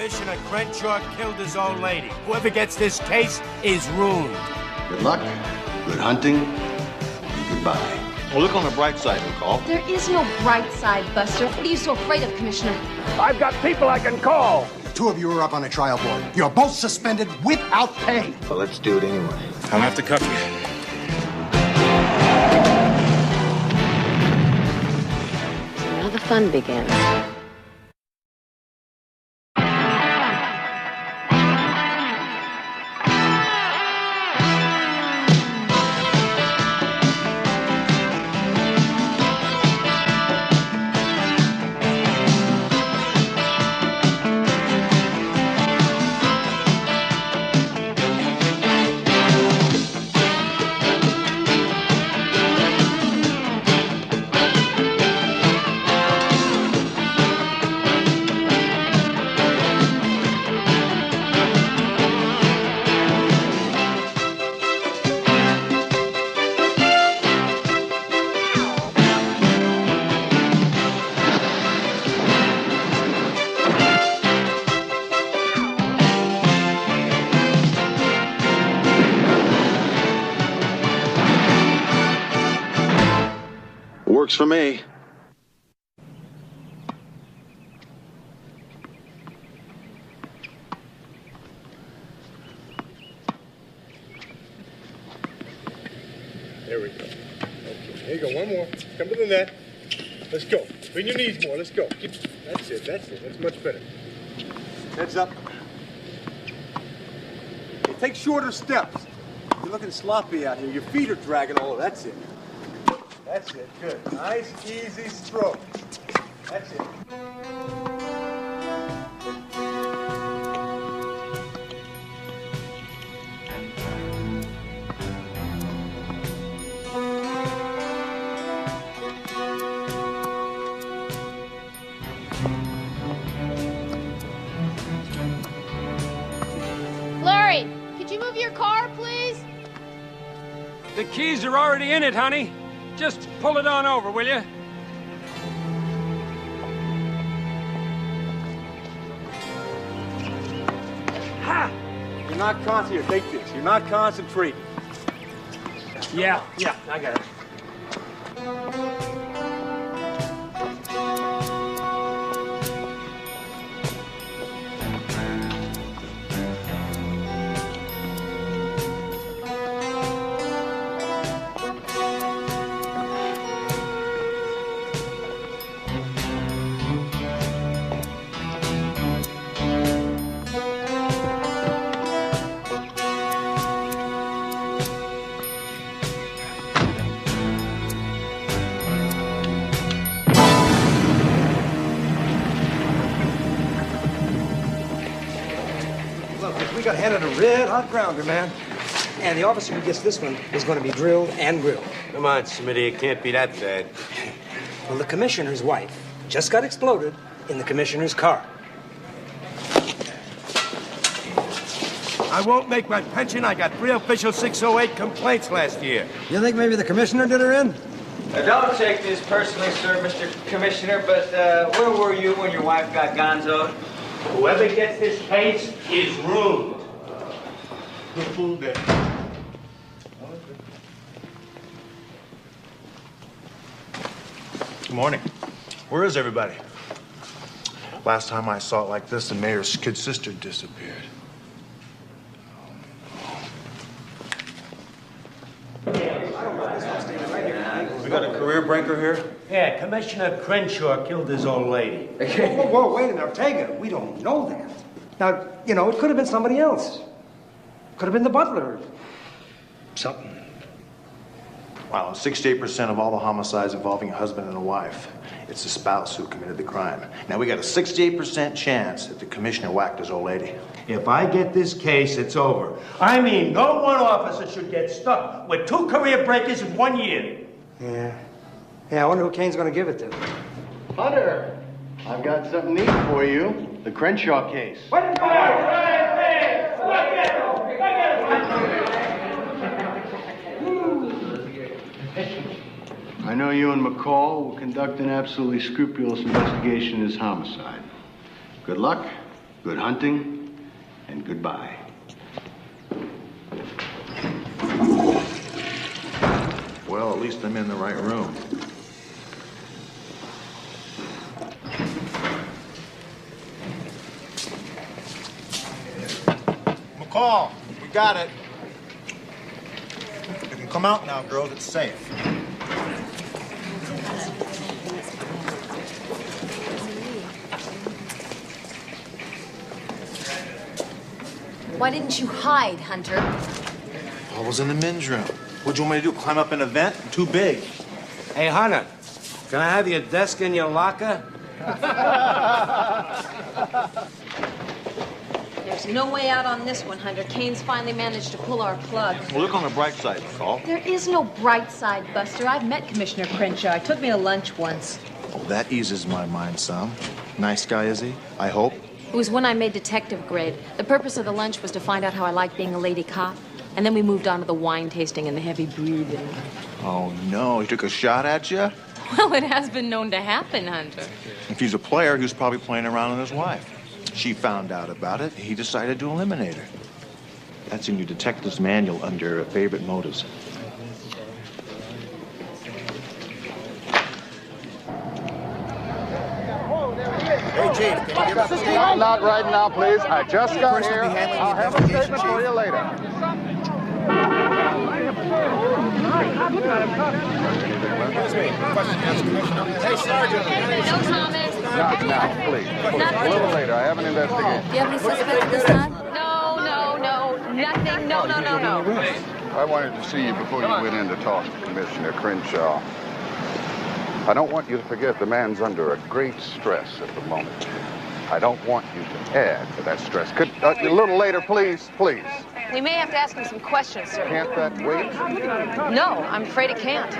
Commissioner Crenshaw killed his old lady. Whoever gets this case is ruined. Good luck, good hunting, and goodbye. Well, look on the bright side, Mccall. There is no bright side, Buster. What are you so afraid of, Commissioner? I've got people I can call. The two of you are up on a trial board. You're both suspended without pay. Well, let's do it anyway. I'll have to cuff you. So now the fun begins. Works for me. There we go. Okay, here you go. One more. Come to the net. Let's go. Bring your knees more. Let's go. That's it. That's much better. Heads up. Hey, take shorter steps. You're looking sloppy out here. Your feet are dragging all over. That's it. That's it. Good. Nice, easy stroke. That's it. Larry, could you move your car, please? The keys are already in it, honey. Just pull it on over, will you? Ha! You're not concentrating. Take this. You're not concentrating. Yeah, I got it. We got handed a red hot grounder, man. And the officer who gets this one is going to be drilled and grilled. Come on, Smitty, it can't be that bad. Well, the commissioner's wife just got exploded in the commissioner's car. I won't make my pension. I got 3 official 608 complaints last year. You think maybe the commissioner did her in? Don't take this personally, sir, Mr. Commissioner, but where were you when your wife got gonzoed? Whoever gets this case is ruined. Good morning. Where is everybody? Last time I saw it like this, the mayor's kid sister disappeared. We got a career breaker here? Yeah, Commissioner Crenshaw killed his old lady. Whoa, wait a minute, Ortega. We don't know that. Now, you know, it could have been somebody else. Could have been the butler. Something. Wow, 68% of all the homicides involving a husband and a wife, it's the spouse who committed the crime. Now, we got a 68% chance that the commissioner whacked his old lady. If I get this case, it's over. I mean, no one officer should get stuck with 2 career breakers in 1 year. Yeah, I wonder who Kane's going to give it to. Hunter, I've got something neat for you. The Crenshaw case. I know you and Mccall will conduct an absolutely scrupulous investigation of this homicide. Good luck, Good hunting and goodbye. Well, at least I'm in the right room. Mccall, we got it. You can come out now, girls. It's safe. Why didn't you hide, Hunter? I was in the men's room. What'd you want me to do, climb up in a vent? I'm too big. Hey, Hunter, can I have your desk in your locker? There's no way out on this one, Hunter. Kane's finally managed to pull our plug. Well, look on the bright side, McCall. There is no bright side, Buster. I've met Commissioner Crenshaw. He took me to lunch once. Oh, that eases my mind some. Nice guy, is he? I hope. It was when I made detective grade. The purpose of the lunch was to find out how I like being a lady cop. And then we moved on to the wine tasting and the heavy breathing. Oh, no. He took a shot at you? Well, it has been known to happen, Hunter. If he's a player, he was probably playing around with his wife. She found out about it. He decided to eliminate her. That's in your detective's manual under favorite motives. Hey, Chief, can you give us a statement? Not right now, please. I just got here. I'll have a statement for you later. Hey, Sergeant. No comments. Not now, please. A little later. I have an investigation. Do you have any suspects at this time? No, nothing. No. I wanted to see you before you went in to talk to Commissioner Crenshaw. I don't want you to forget the man's under a great stress at the moment. I don't want you to add to that stress. Could a little later, please? We may have to ask him some questions, sir. Can't that wait? No, I'm afraid it can't.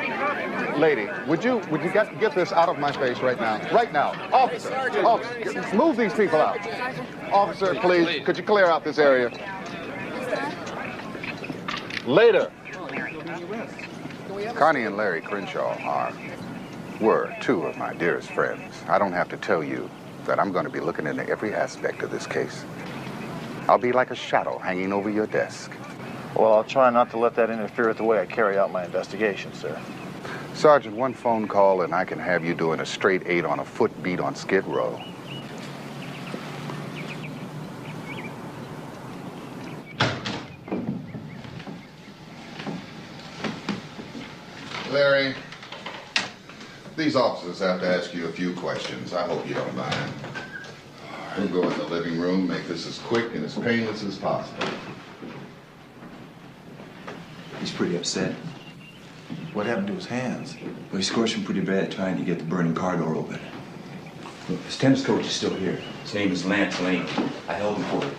Lady, would you get this out of my face right now? Right now. Officer, move these people out. Officer, please, could you clear out this area? Later. Connie and Larry Crenshaw were two of my dearest friends. I don't have to tell you that I'm going to be looking into every aspect of this case. I'll be like a shadow hanging over your desk. Well, I'll try not to let that interfere with the way I carry out my investigation, sir. Sergeant, one phone call and I can have you doing a straight 8 on a foot beat on Skid Row. Larry, these officers have to ask you a few questions. I hope you don't mind. We'll go in the living room, make this as quick and as painless as possible. He's pretty upset. What happened to his hands? Well, he scorched him pretty bad trying to get the burning car door open. Look, his tennis coach is still here. His name is Lance Lane. I held him for it.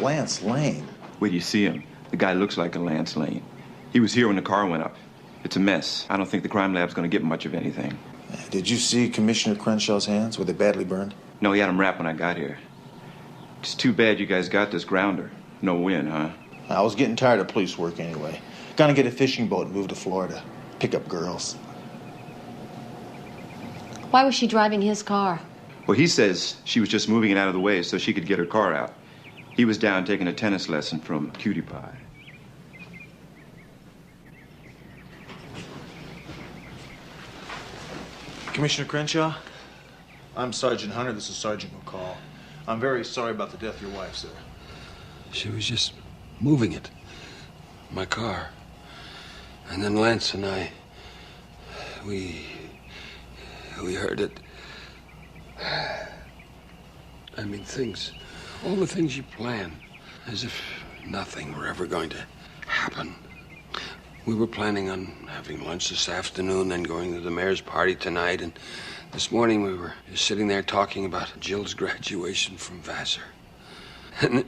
Lance Lane? Wait till you see him. The guy looks like a Lance Lane. He was here when the car went up. It's a mess. I don't think the crime lab's going to get much of anything. Did you see Commissioner Crenshaw's hands? Were they badly burned? No, he had them wrapped when I got here. It's too bad you guys got this grounder. No win, huh? I was getting tired of police work anyway. Gonna get a fishing boat and move to Florida. Pick up girls. Why was she driving his car? Well, he says she was just moving it out of the way so she could get her car out. He was down taking a tennis lesson from Cutie Pie. Commissioner Crenshaw? I'm Sergeant Hunter. This is Sergeant Mccall. I'm very sorry about the death of your wife, sir. She was just moving it. My car. And then Lance and I, we heard it. I mean, all the things you plan, as if nothing were ever going to happen. We were planning on having lunch this afternoon, then going to the mayor's party tonight, and this morning we were just sitting there talking about Jill's graduation from Vassar. And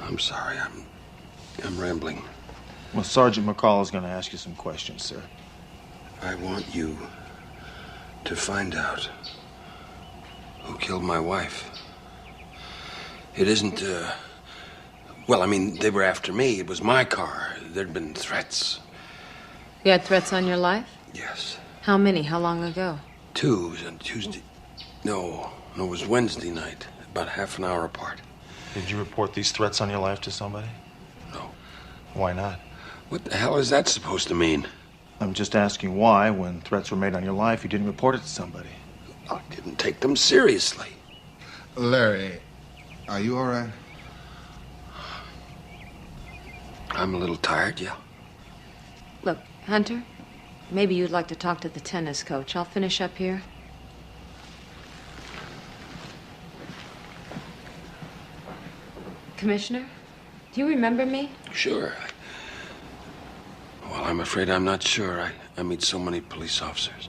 I'm sorry, I'm rambling. Well, Sergeant McCall is going to ask you some questions, sir. I want you to find out who killed my wife. It isn't, well, I mean, they were after me. It was my car. There'd been threats. You had threats on your life? Yes. How many? How long ago? 2 on Tuesday. No, it was Wednesday night, about half an hour apart. Did you report these threats on your life to somebody? No. Why not? What the hell is that supposed to mean? I'm just asking why, when threats were made on your life, you didn't report it to somebody. I didn't take them seriously. Larry, are you all right? I'm a little tired, yeah. Look, Hunter, maybe you'd like to talk to the tennis coach. I'll finish up here. Commissioner, do you remember me? Sure. Well, I'm afraid I'm not sure. I meet so many police officers.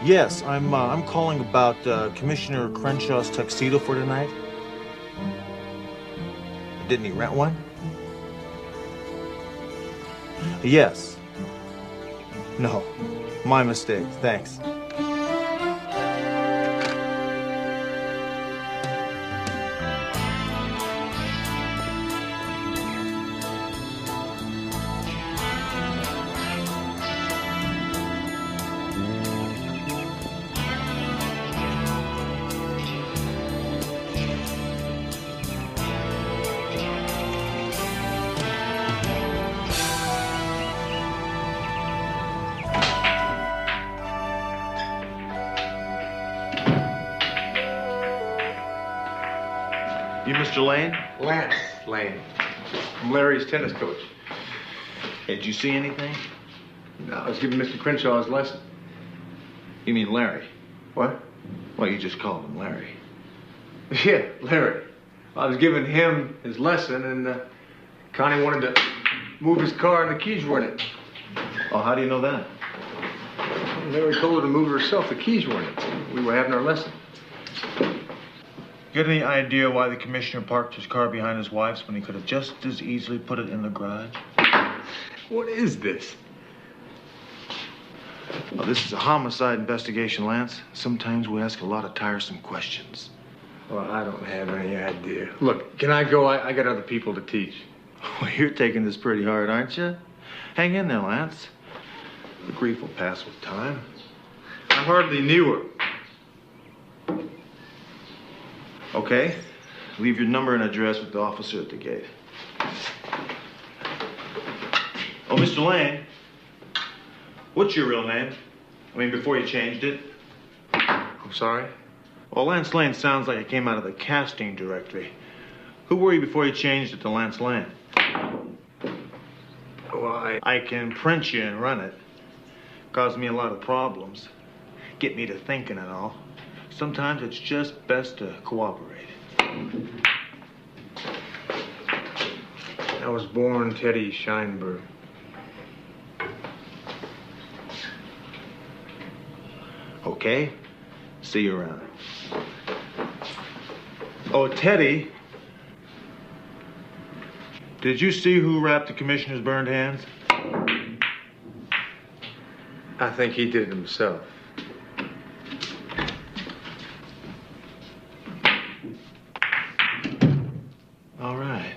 Yes, I'm calling about Commissioner Crenshaw's tuxedo for tonight. Didn't he rent one? Yes. No, my mistake. Thanks. You Mr. Lane? Lance Lane. I'm Larry's tennis coach. Hey, did you see anything? No, I was giving Mr. Crenshaw his lesson. You mean Larry? What? Well, you just called him Larry. Yeah, Larry. I was giving him his lesson, and Connie wanted to move his car, and the keys were in it. Oh, how do you know that? Larry told her to move it herself. The keys were in it. We were having our lesson. Got any idea why the commissioner parked his car behind his wife's when he could have just as easily put it in the garage? What is this? Well, this is a homicide investigation, Lance. Sometimes we ask a lot of tiresome questions. Well, I don't have any idea. Look, can I go? I got other people to teach. Well, you're taking this pretty hard, aren't you? Hang in there, Lance. The grief will pass with time. I hardly knew her. Okay. Leave your number and address with the officer at the gate. Oh, Mr. Lane. What's your real name? I mean, before you changed it. I'm sorry? Well, Lance Lane sounds like it came out of the casting directory. Who were you before you changed it to Lance Lane? Well, I can print you and run it. Caused me a lot of problems. Get me to thinking and all. Sometimes it's just best to cooperate. I was born Teddy Scheinberg. Okay. See you around. Oh, Teddy. Did you see who wrapped the commissioner's burned hands? I think he did it himself. All right.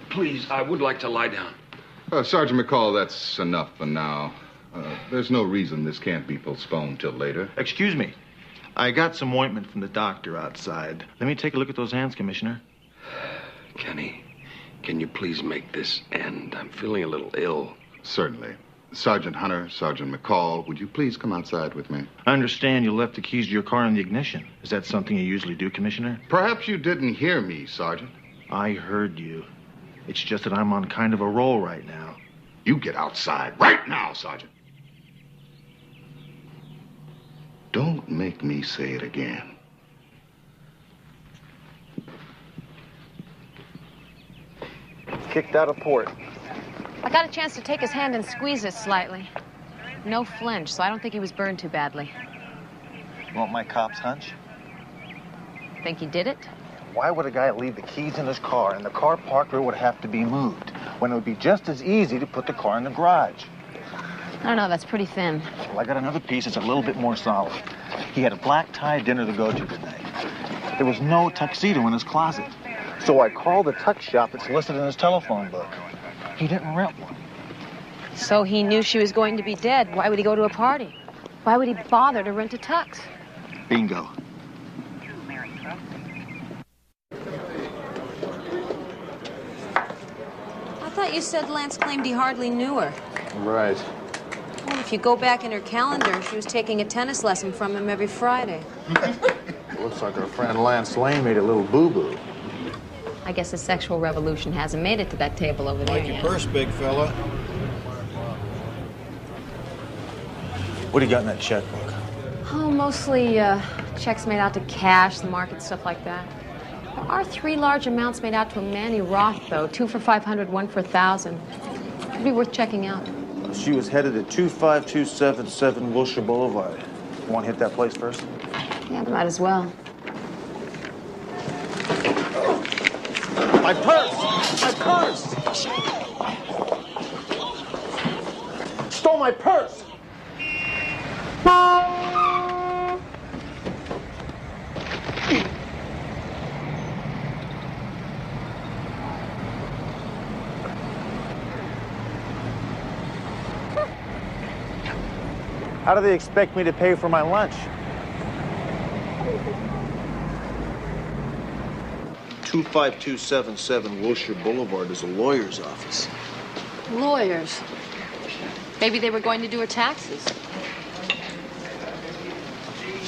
Please, I would like to lie down. Sergeant McCall, that's enough for now. There's no reason this can't be postponed till later. Excuse me. I got some ointment from the doctor outside. Let me take a look at those hands, Commissioner. Kenny, can you please make this end? I'm feeling a little ill. Certainly. Sergeant Hunter, Sergeant McCall, would you please come outside with me? I understand you left the keys to your car in the ignition. Is that something you usually do, Commissioner? Perhaps you didn't hear me, Sergeant. I heard you. It's just that I'm on kind of a roll right now. You get outside right now, Sergeant. Don't make me say it again. Kicked out of port. I got a chance to take his hand and squeeze it slightly. No flinch, so I don't think he was burned too badly. Want my cop's hunch? Think he did it? Why would a guy leave the keys in his car and the car parker would have to be moved when it would be just as easy to put the car in the garage? I don't know, that's pretty thin. Well, I got another piece that's a little bit more solid. He had a black tie dinner to go to tonight. There was no tuxedo in his closet. So I called the tux shop that's listed in his telephone book. He didn't rent one. So he knew she was going to be dead. Why would he go to a party? Why would he bother to rent a tux? Bingo. I thought you said Lance claimed he hardly knew her. Right. Well, if you go back in her calendar, she was taking a tennis lesson from him every Friday. Looks like our friend Lance Lane made a little boo-boo. I guess the sexual revolution hasn't made it to that table over there Like your yet. purse, big fella. What do you got in that checkbook? Oh, mostly checks made out to cash, the market, stuff like that. There are 3 large amounts made out to a Manny Roth, though. 2 for $500, 1 for $1,000. Could be worth checking out. She was headed to 25277 Wilshire Boulevard. You want to hit that place first? Yeah, might as well. My purse! My purse! Stole my purse! How do they expect me to pay for my lunch? 25277 Wilshire Boulevard is a lawyer's office. Lawyers. Maybe they were going to do her taxes.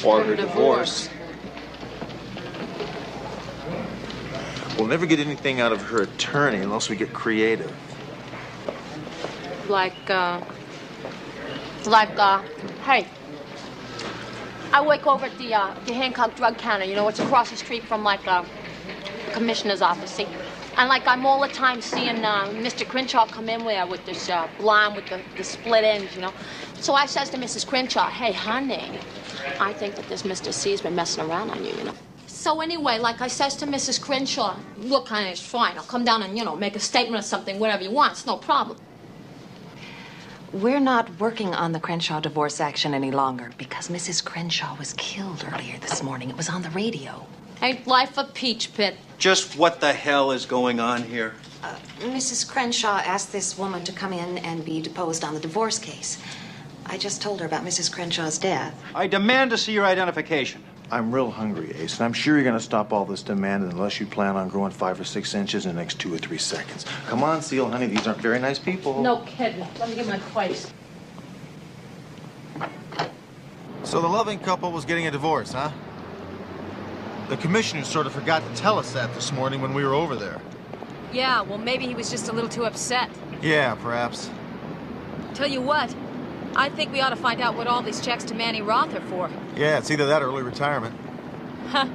Or her divorce. We'll never get anything out of her attorney unless we get creative. Hey, I work over at the Hancock drug counter. You know, it's across the street from, commissioner's office, see? And, I'm all the time seeing Mr. Crenshaw come in there with this blonde with the split ends, you know? So I says to Mrs. Crenshaw, hey, honey, I think that this Mr. C's been messing around on you, you know? So anyway, I says to Mrs. Crenshaw, look, honey, it's fine. I'll come down and, make a statement or something, whatever you want. It's no problem. We're not working on the Crenshaw divorce action any longer because Mrs. Crenshaw was killed earlier this morning. It was on the radio. Ain't life a peach pit? Just what the hell is going on here? Mrs. Crenshaw asked this woman to come in and be deposed on the divorce case. I just told her about Mrs. Crenshaw's death. I demand to see your identification. I'm real hungry, Ace, and I'm sure you're going to stop all this demand unless you plan on growing 5 or 6 inches in the next 2 or 3 seconds. Come on, Seal, honey, these aren't very nice people. No kidding. Let me get my place. So the loving couple was getting a divorce, huh? The commissioner sort of forgot to tell us that this morning when we were over there. Yeah, well, maybe he was just a little too upset. Yeah, perhaps. Tell you what, I think we ought to find out what all these checks to Manny Roth are for. Yeah, it's either that or early retirement. Huh.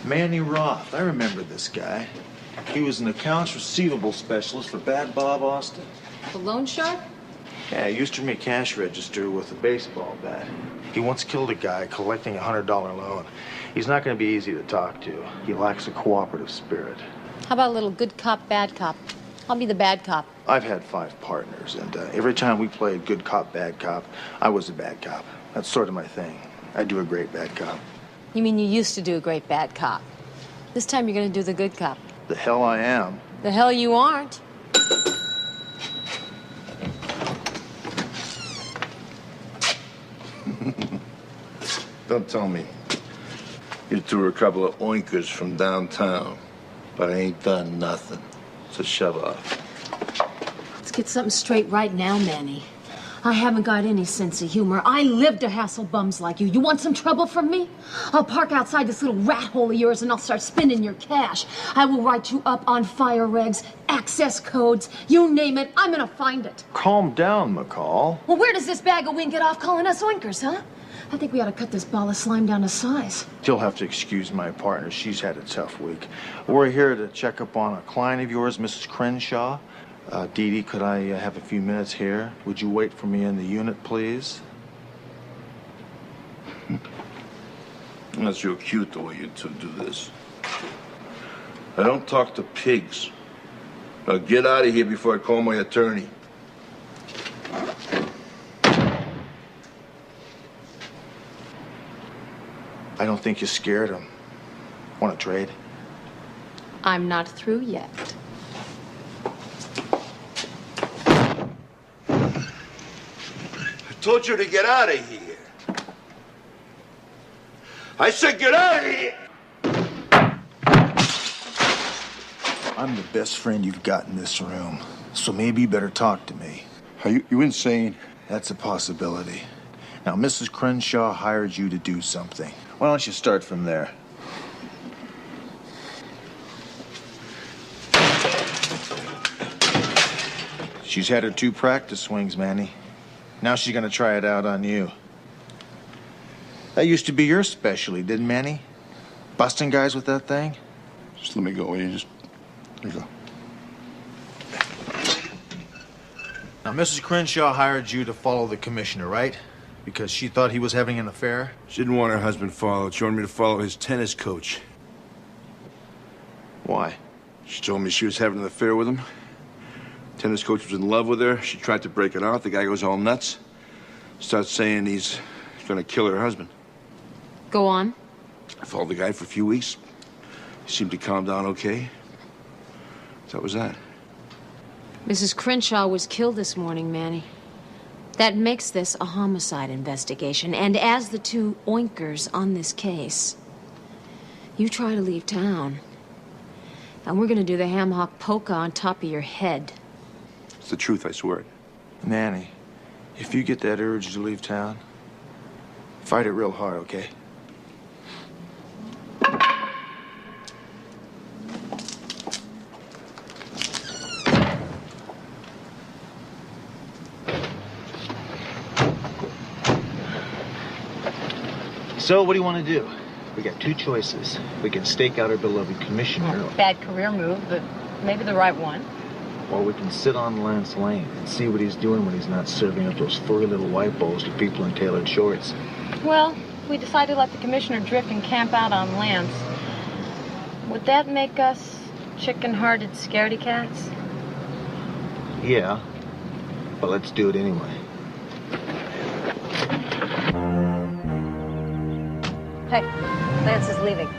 Manny Roth, I remember this guy. He was an accounts receivable specialist for Bad Bob Austin. The loan shark? Yeah, he used to make cash register with a baseball bat. He once killed a guy collecting a $100 loan. He's not going to be easy to talk to. He lacks a cooperative spirit. How about a little good cop, bad cop? I'll be the bad cop. I've had 5 partners, and every time we played good cop, bad cop, I was a bad cop. That's sort of my thing. I do a great bad cop. You mean you used to do a great bad cop? This time you're going to do the good cop. The hell I am. The hell you aren't. Don't tell me you two are a couple of oinkers from downtown, but I ain't done nothing. So shove off. Let's get something straight right now, Manny. I haven't got any sense of humor. I live to hassle bums like you. You want some trouble from me? I'll park outside this little rat hole of yours and I'll start spending your cash. I will write you up on fire regs, access codes, you name it, I'm gonna find it. Calm down, Mccall. Well, where does this bag of wind get off calling us oinkers, huh? I think we ought to cut this ball of slime down to size. You'll have to excuse my partner. She's had a tough week. We're here to check up on a client of yours, Mrs. Crenshaw. Dee Dee, could I have a few minutes here? Would you wait for me in the unit, please? That's real cute the way you two do this. I don't talk to pigs. Now get out of here before I call my attorney. I don't think you're scared of him. Want to trade? I'm not through yet. I told you to get out of here. I said get out of here! I'm the best friend you've got in this room, so maybe you better talk to me. Are you insane? That's a possibility. Now, Mrs. Crenshaw hired you to do something. Why don't you start from there? She's had her 2 practice swings, Manny. Now she's gonna try it out on you. That used to be your specialty, didn't Manny? Busting guys with that thing? Just let me go, will you? Just let me go. Now, Mrs. Crenshaw hired you to follow the commissioner, right? Because she thought he was having an affair? She didn't want her husband followed. She wanted me to follow his tennis coach. Why? She told me she was having an affair with him. Tennis coach was in love with her. She tried to break it out. The guy goes all nuts. Starts saying he's gonna kill her husband. Go on. I followed the guy for a few weeks. He seemed to calm down okay. So that was that. Mrs. Crenshaw was killed this morning, Manny. That makes this a homicide investigation. And as the 2 oinkers on this case, you try to leave town, and we're gonna do the ham hock polka on top of your head. It's the truth, I swear. Manny, if you get that urge to leave town, fight it real hard, okay? So, what do you want to do? We got 2 choices. We can stake out our beloved commissioner, Bad career move, but maybe the right one. or we can sit on Lance Lane and see what he's doing when he's not serving up those furry little white bowls to people in tailored shorts. Well, we decided to let the commissioner drift and camp out on Lance. Would that make us chicken-hearted scaredy cats? Yeah, but let's do it anyway. Hey, Lance is leaving.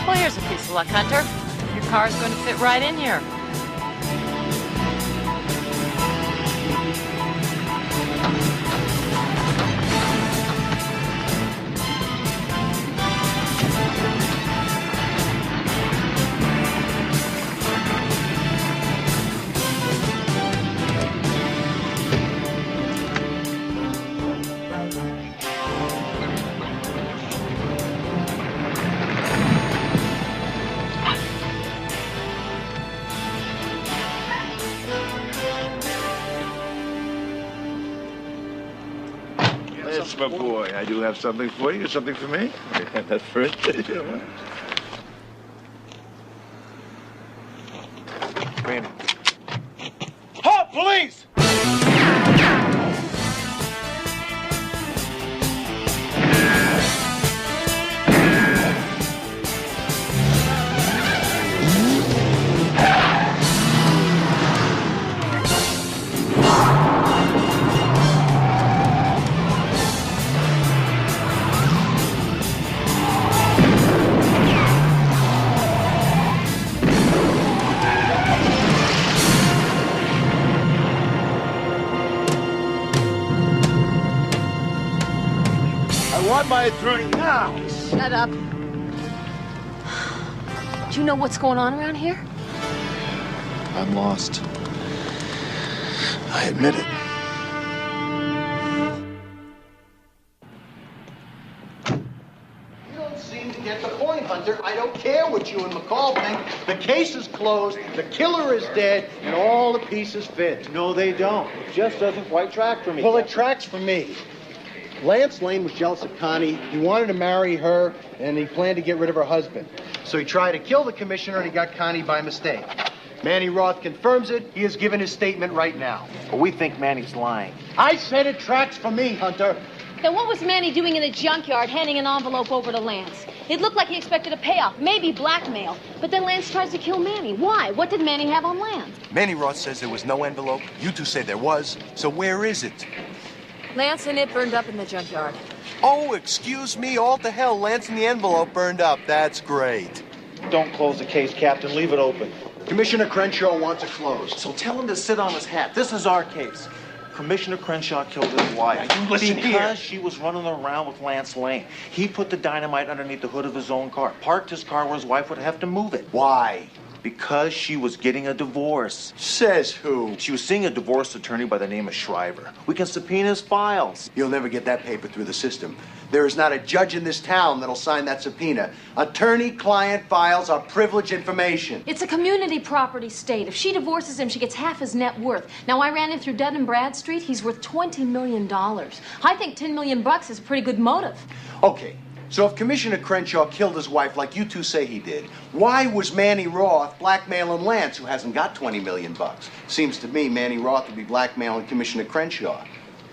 Well, here's a piece of luck, Hunter. Your car's going to fit right in here. That's my boy. I do have something for you. Something for me? That's first. Randy. Halt, police! want my attorney now. Shut up. Do you know what's going on around here? I'm lost. I admit it. You don't seem to get the point, Hunter. I don't care what you and Mccall think. The case is closed, the killer is dead, and all the pieces fit. No, they don't. It just doesn't quite track for me. Well, it tracks for me. Lance Lane was jealous of Connie. He wanted to marry her, and he planned to get rid of her husband. So he tried to kill the commissioner, and he got Connie by mistake. Manny Roth confirms it. He has given his statement right now. But we think Manny's lying. I said it tracks for me, Hunter. Then what was Manny doing in the junkyard, handing an envelope over to Lance? It looked like he expected a payoff, maybe blackmail. But then Lance tries to kill Manny. Why? What did Manny have on Lance? Manny Roth says there was no envelope. You two say there was. So where is it? Lance and it burned up in the junkyard. Oh, excuse me. All to hell. Lance and the envelope burned up. That's great. Don't close the case, Captain. Leave it open. Commissioner Crenshaw wants it closed. So tell him to sit on his hat. This is our case. Commissioner Crenshaw killed his wife. Now, you listen because here. she was running around with Lance Lane. He put the dynamite underneath the hood of his own car, parked his car where his wife would have to move it. Why? Because she was getting a divorce. Says who? She was seeing a divorce attorney by the name of Shriver. We can subpoena his files. You'll never get that paper through the system. There is not a judge in this town that'll sign that subpoena. Attorney-client files are privileged information. It's a community property state. If she divorces him, she gets half his net worth. Now, I ran him through Dun & Bradstreet. He's worth $20 million. I think $10 million is a pretty good motive. Okay, so if Commissioner Crenshaw killed his wife like you two say he did, why was Manny Roth blackmailing Lance, who hasn't got $20 million? Seems to me Manny Roth would be blackmailing Commissioner Crenshaw.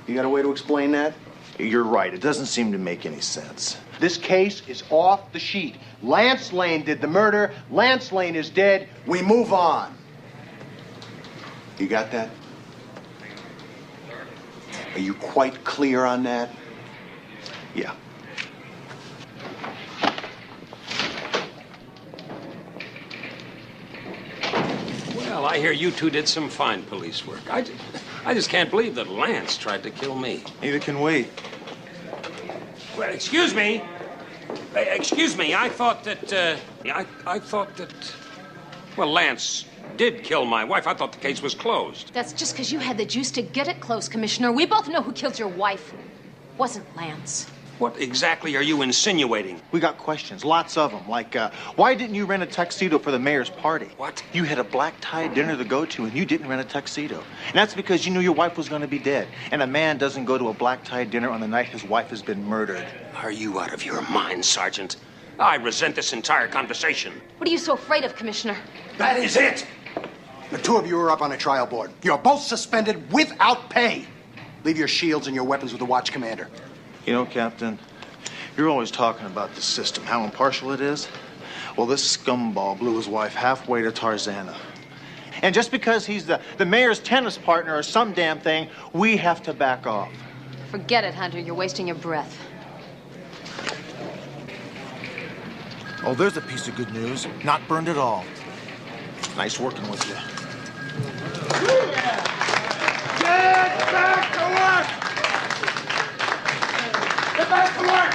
You got a way to explain that? You're right. It doesn't seem to make any sense. This case is off the sheet. Lance Lane did the murder. Lance Lane is dead. We move on. You got that? Are you quite clear on that? Yeah. Well, I hear you two did some fine police work. I just can't believe that Lance tried to kill me. Neither can we. Well, excuse me. Excuse me. I thought that, I thought that, well, Lance did kill my wife. I thought the case was closed. That's just because you had the juice to get it close, Commissioner. We both know who killed your wife. It wasn't Lance. What exactly are you insinuating? We got questions, lots of them, like, why didn't you rent a tuxedo for the mayor's party? What? You had a black tie dinner to go to, and you didn't rent a tuxedo. And that's because you knew your wife was going to be dead. And a man doesn't go to a black tie dinner on the night his wife has been murdered. Are you out of your mind, Sergeant? I resent this entire conversation. What are you so afraid of, Commissioner? That is it. The two of you are up on a trial board. You're both suspended without pay. Leave your shields and your weapons with the watch commander. You know, Captain, you're always talking about the system, how impartial it is. Well, this scumball blew his wife halfway to Tarzana. And just because he's the mayor's tennis partner or some damn thing, we have to back off. Forget it, Hunter. You're wasting your breath. Oh, there's a piece of good news. Not burned at all. Nice working with you. Get back to work! Get back to work!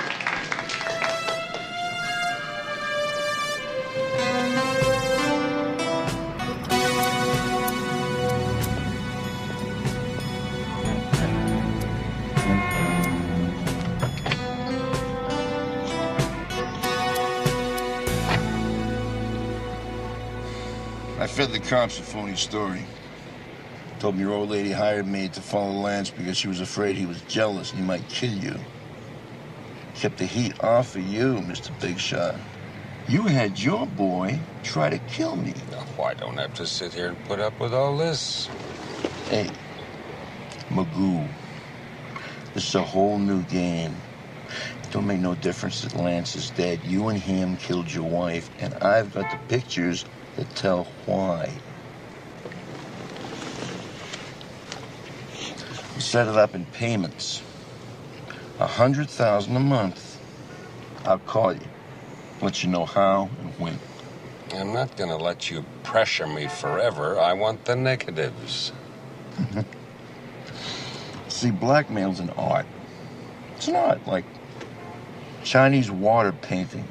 I fed the cops a phony story. Told me your old lady hired me to follow Lance because she was afraid he was jealous and he might kill you. Kept the heat off of you, Mr. Big Shot. You had your boy try to kill me. Oh, I don't have to sit here and put up with all this. Hey, Magoo, this is a whole new game. It don't make no difference that Lance is dead. You and him killed your wife, and I've got the pictures that tell why. We set it up in payments. $100,000 a month. I'll call you. Let you know how and when. I'm not gonna let you pressure me forever. I want the negatives. See, blackmail's an art. It's an art, like Chinese water painting.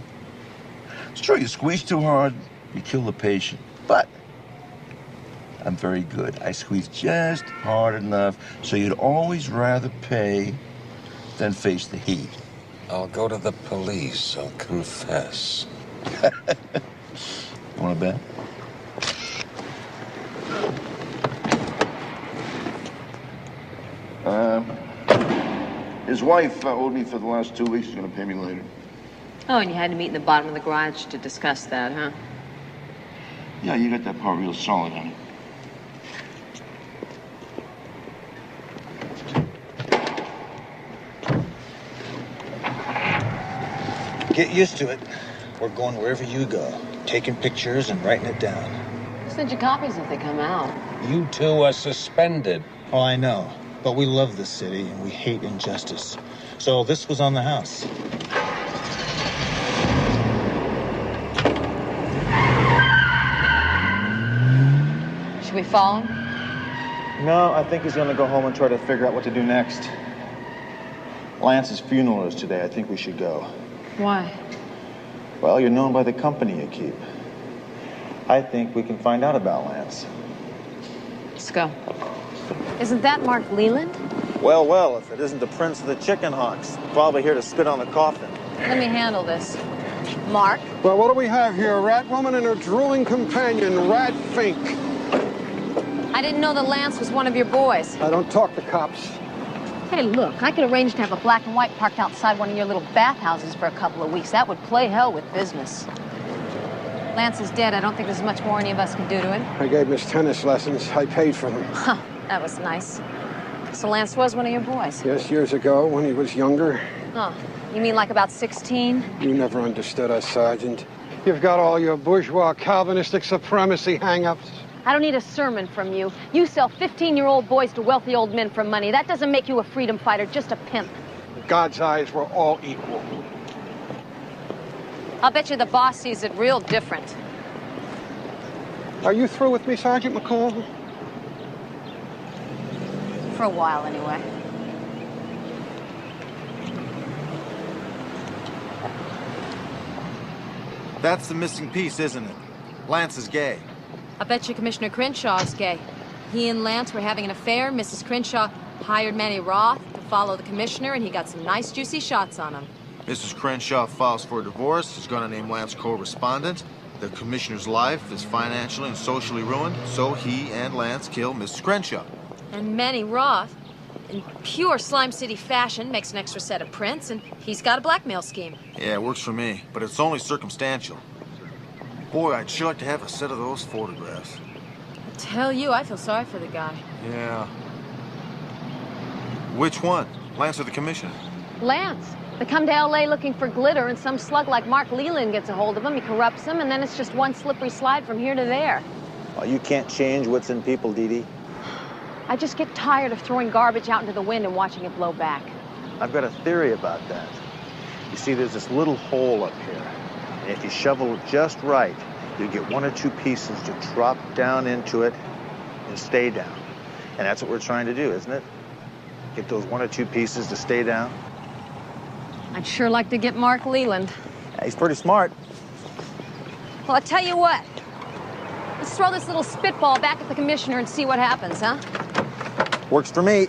It's true, you squeeze too hard, you kill the patient. But I'm very good. I squeeze just hard enough so you'd always rather pay than face the heat. I'll go to the police. I'll confess. Want to bet? His wife owed me for the last 2 weeks. She's going to pay me later. Oh, and you had to meet in the bottom of the garage to discuss that, huh? Yeah, you got that part real solid, honey. Get used to it. We're going wherever you go, taking pictures and writing it down. Send you copies if they come out. You two are suspended. Oh, I know. But we love this city and we hate injustice. So this was on the house. Should we follow him? No, I think he's going to go home and try to figure out what to do next. Lance's funeral is today. I think we should go. Why? Well, you're known by the company you keep. I think we can find out about Lance. Let's go. Isn't that Mark Leland? Well, well, if it isn't the Prince of the Chicken Hawks, probably here to spit on the coffin. Let me handle this. Mark? Well, what do we have here? A rat woman and her drooling companion, Rat Fink. I didn't know that Lance was one of your boys. I don't talk to cops. Hey, look, I could arrange to have a black and white parked outside one of your little bathhouses for a couple of weeks. That would play hell with business. Lance is dead. I don't think there's much more any of us can do to him. I gave Miss tennis lessons. I paid for them. Huh, that was nice. So Lance was one of your boys? Yes, years ago, when he was younger. Huh. You mean like about 16? You never understood us, Sergeant. You've got all your bourgeois Calvinistic supremacy hang-ups. I don't need a sermon from you. You sell 15-year-old boys to wealthy old men for money. That doesn't make you a freedom fighter, just a pimp. In God's eyes, we're all equal. I'll bet you the boss sees it real different. Are you through with me, Sergeant McCall? For a while, anyway. That's the missing piece, isn't it? Lance is gay. I bet you Commissioner Crenshaw is gay. He and Lance were having an affair. Mrs. Crenshaw hired Manny Roth to follow the commissioner, and he got some nice, juicy shots on him. Mrs. Crenshaw files for a divorce, is going to name Lance co-respondent. The commissioner's life is financially and socially ruined, so he and Lance kill Mrs. Crenshaw. And Manny Roth, in pure Slime City fashion, makes an extra set of prints, and he's got a blackmail scheme. Yeah, it works for me, but it's only circumstantial. Boy, I'd sure like to have a set of those photographs. I tell you, I feel sorry for the guy. Yeah. Which one? Lance or the commissioner? Lance. They come to L.A. looking for glitter, and some slug like Mark Leland gets a hold of them. He corrupts them, and then it's just one slippery slide from here to there. Well, you can't change what's in people, Dee Dee. I just get tired of throwing garbage out into the wind and watching it blow back. I've got a theory about that. You see, there's this little hole up here. And if you shovel it just right, you get one or two pieces to drop down into it and stay down. And that's what we're trying to do, isn't it? Get those one or two pieces to stay down. I'd sure like to get Mark Leland. Yeah, he's pretty smart. Well, I'll tell you what. Let's throw this little spitball back at the commissioner and see what happens, huh? Works for me.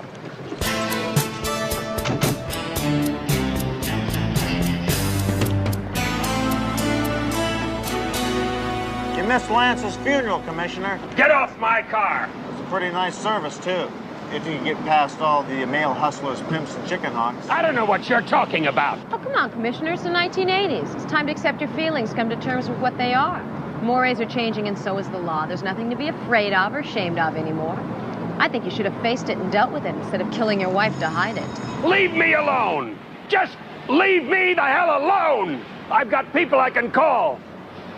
You missed Lance's funeral, Commissioner. Get off my car! It's a pretty nice service, too. If you can get past all the male hustlers, pimps, and chicken hawks. I don't know what you're talking about. Oh, come on, Commissioner. It's the 1980s. It's time to accept your feelings, come to terms with what they are. Mores are changing, and so is the law. There's nothing to be afraid of or ashamed of anymore. I think you should have faced it and dealt with it instead of killing your wife to hide it. Leave me alone! Just leave me the hell alone! I've got people I can call.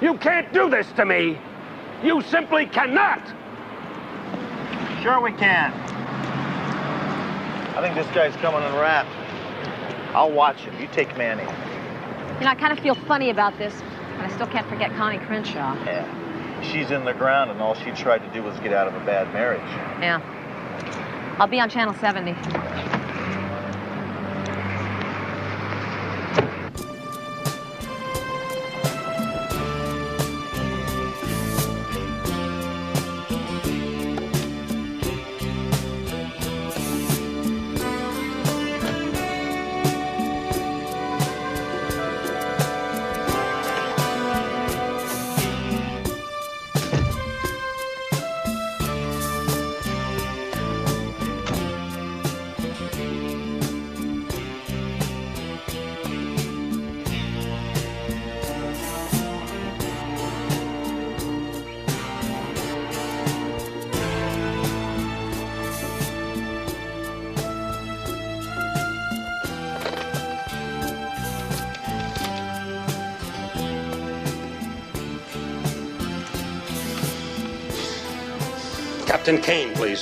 You can't do this to me. You simply cannot. Sure we can. I think this guy's coming unwrapped. I'll watch him. You take Manny. You know, I kind of feel funny about this, but I still can't forget Connie Crenshaw. Yeah. She's in the ground, and all she tried to do was get out of a bad marriage. Yeah. I'll be on Channel 70. Captain Kane, please.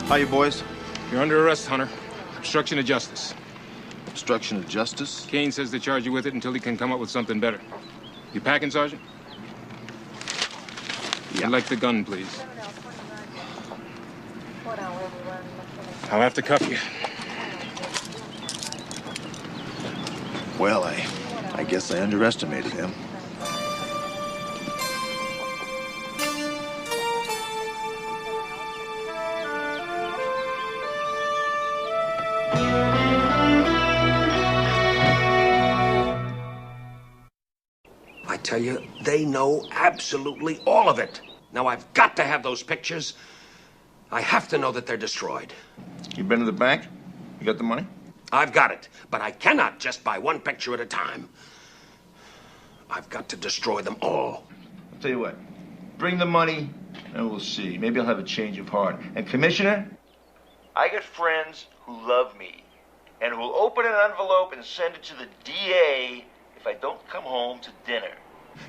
How you boys? You're under arrest, Hunter. Obstruction of justice. Obstruction of justice? Kane says to charge you with it until he can come up with something better. You packing, Sergeant? Yeah. I'd like the gun, please. I'll have to cuff you. Well, I guess I underestimated him. I tell you, they know absolutely all of it. Now, I've got to have those pictures. I have to know that they're destroyed. You been to the bank? You got the money? I've got it, but I cannot just buy one picture at a time. I've got to destroy them all. I'll tell you what. Bring the money, and we'll see. Maybe I'll have a change of heart. And, Commissioner, I got friends who love me and who will open an envelope and send it to the DA if I don't come home to dinner.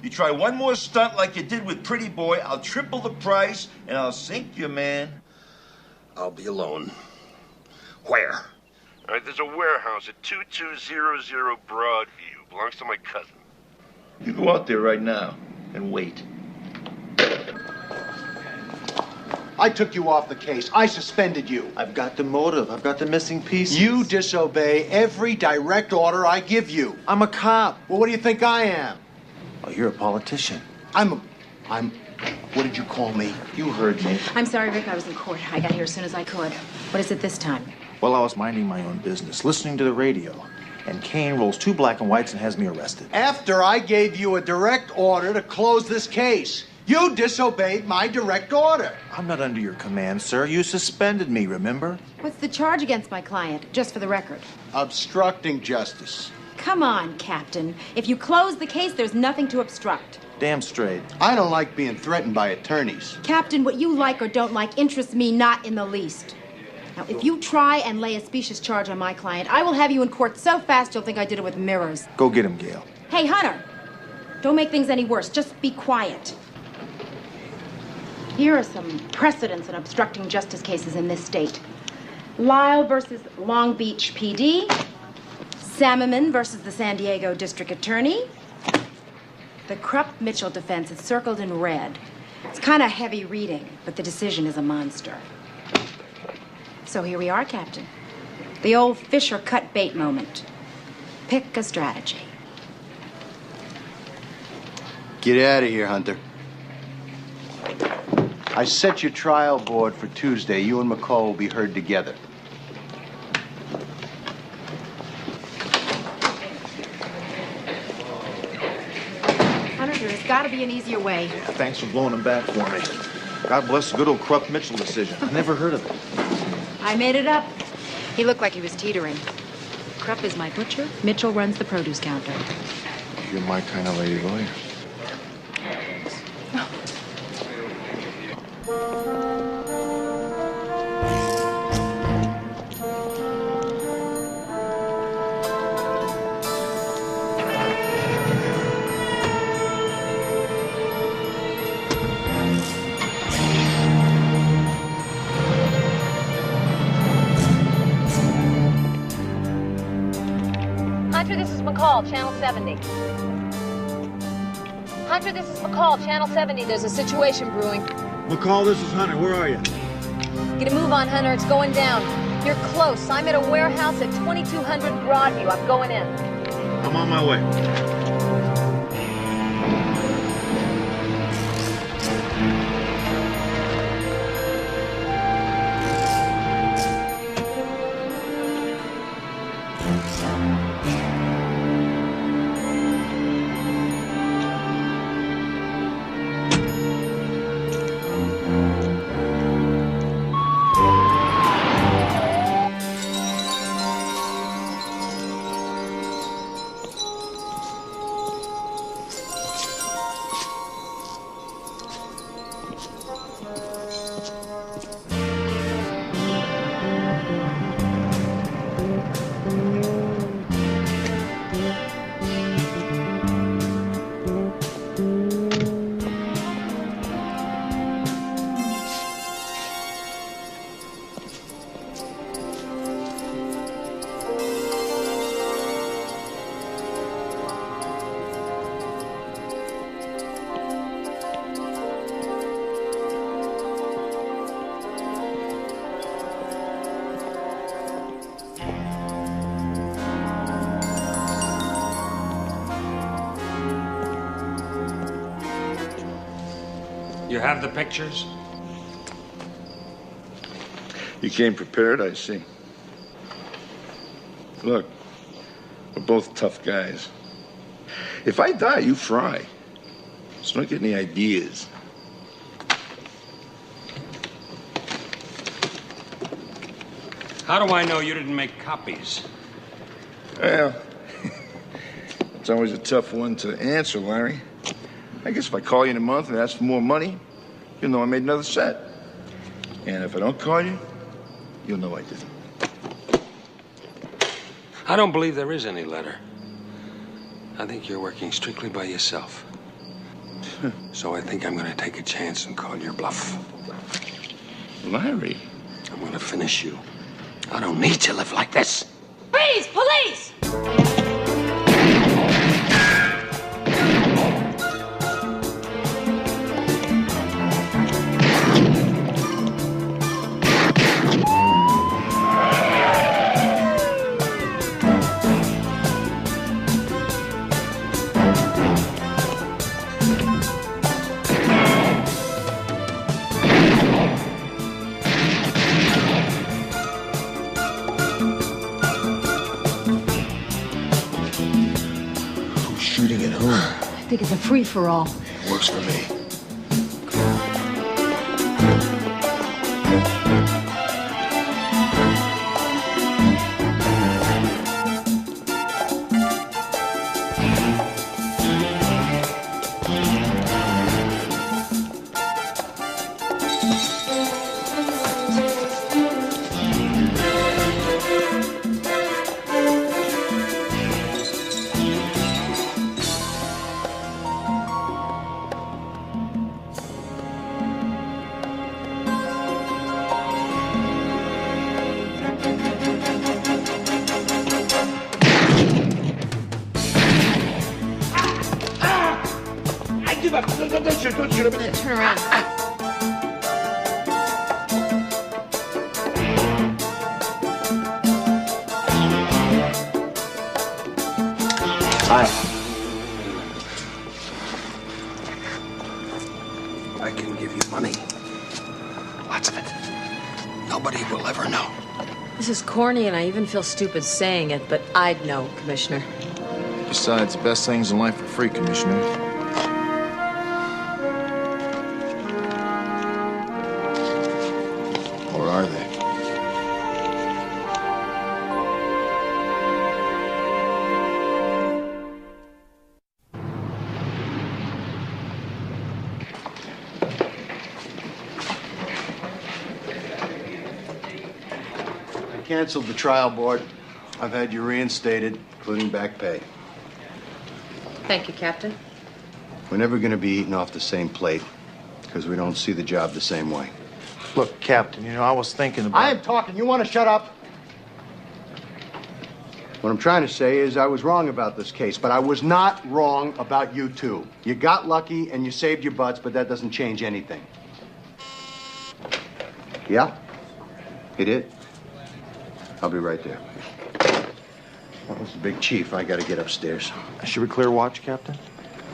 You try one more stunt like you did with Pretty Boy, I'll triple the price, and I'll sink you, man. I'll be alone. Where? All right, there's a warehouse at 2200 Broadview. Belongs to my cousin. You go out there right now and wait. I took you off the case. I suspended you. I've got the motive. I've got the missing pieces. You disobey every direct order I give you. I'm a cop. Well, what do you think I am? Oh, you're a politician. I'm, what did you call me? You heard me. I'm sorry, Rick. I was in court. I got here as soon as I could. What is it this time? Well, I was minding my own business, listening to the radio, and Kane rolls 2 black and whites and has me arrested. After I gave you a direct order to close this case, you disobeyed my direct order. I'm not under your command, sir. You suspended me, remember? What's the charge against my client, just for the record? Obstructing justice. Come on, Captain. If you close the case, there's nothing to obstruct. Damn straight. I don't like being threatened by attorneys. Captain, what you like or don't like interests me not in the least. Now, if you try and lay a specious charge on my client, I will have you in court so fast you'll think I did it with mirrors. Go get him, Gail. Hey, Hunter, don't make things any worse. Just be quiet. Here are some precedents in obstructing justice cases in this state. Lyle versus Long Beach PD. Salmon versus the San Diego District Attorney. The Krupp Mitchell defense is circled in red. It's kind of heavy reading, but the decision is a monster. So here we are, Captain. The old fish or cut bait moment. Pick a strategy. Get out of here, Hunter. I set your trial board for Tuesday. You and Mccall will be heard together. Hunter, there's got to be an easier way. Yeah, thanks for blowing him back for me. God bless the good old Krupp Mitchell decision. I never heard of it. I made it up. He looked like he was teetering. Krupp is my butcher. Mitchell runs the produce counter. You're my kind of lady lawyer. Hunter, this is Mccall, Channel 70. Hunter, this is Mccall, Channel 70. There's a situation brewing. Mccall, this is Hunter. Where are you? Get a move on, Hunter. It's going down. You're close. I'm at a warehouse at 2200 Broadview. I'm going in. I'm on my way. You have the pictures? You came prepared, I see. Look, we're both tough guys. If I die, you fry. So don't get any ideas. How do I know you didn't make copies? Well, it's always a tough one to answer, Larry. I guess if I call you in a month and ask for more money, you'll know I made another set. And if I don't call you, you'll know I didn't. I don't believe there is any letter. I think you're working strictly by yourself. So I think I'm going to take a chance and call your bluff. Larry? I'm going to finish you. I don't need to live like this. Freeze! Police! I think it's a free-for-all. Works for me. Turn around. Hi. I can give you money. Lots of it. Nobody will ever know. This is corny, and I even feel stupid saying it, but I'd know, Commissioner. Besides, the best things in life are free, Commissioner. Or are they? I canceled the trial board. I've had you reinstated, including back pay. Thank you, Captain. We're never going to be eating off the same plate because we don't see the job the same way. Look, Captain, you know, I was thinking about... I am talking. You want to shut up? What I'm trying to say is I was wrong about this case, but I was not wrong about you two. You got lucky and you saved your butts, but that doesn't change anything. Yeah? It did? I'll be right there. That was the big chief. I got to get upstairs. Should we clear watch, Captain?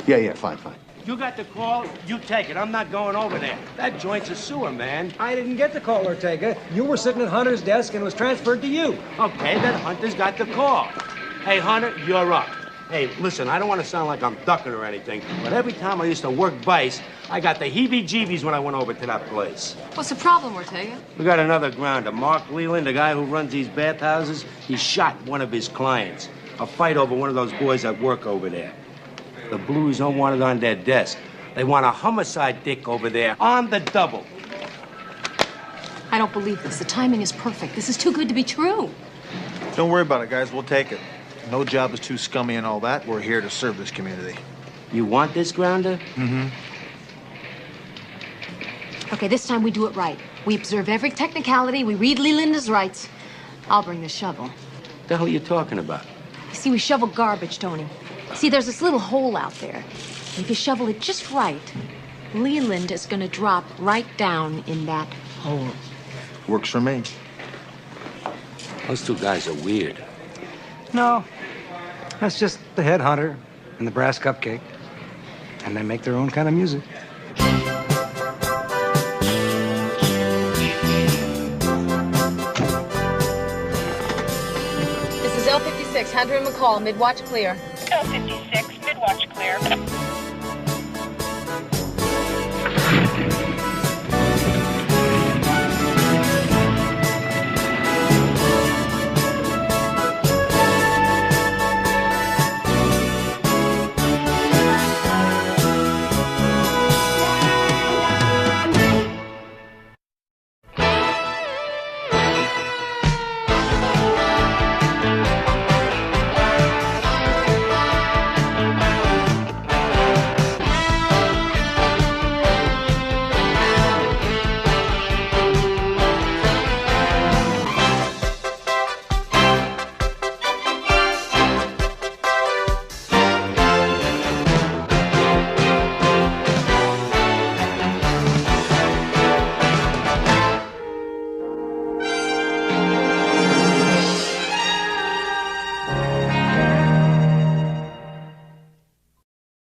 Yeah, fine. You got the call, you take it. I'm not going over there. That joint's a sewer, man. I didn't get the call, Ortega. You were sitting at Hunter's desk and it was transferred to you. Okay, then Hunter's got the call. Hey, Hunter, you're up. Hey, listen, I don't want to sound like I'm ducking or anything, but every time I used to work Vice, I got the heebie-jeebies when I went over to that place. What's the problem, Ortega? We got another grounder. Mark Leland, the guy who runs these bathhouses, he shot one of his clients. A fight over one of those boys that work over there. The Blues don't want it on their desk. They want a homicide dick over there on the double. I don't believe this. The timing is perfect. This is too good to be true. Don't worry about it, guys. We'll take it. No job is too scummy and all that. We're here to serve this community. You want this grounder? Mm-hmm. Okay, this time we do it right. We observe every technicality. We read Leland's rights. I'll bring the shovel. What the hell are you talking about? You see, we shovel garbage, Tony. See, there's this little hole out there. If you shovel it just right, Leland is going to drop right down in that hole. Works for me. Those two guys are weird. No, that's just the headhunter and the brass cupcake. And they make their own kind of music. This is L56, Hunter and McCall, mid-watch clear. L56, mid-watch clear.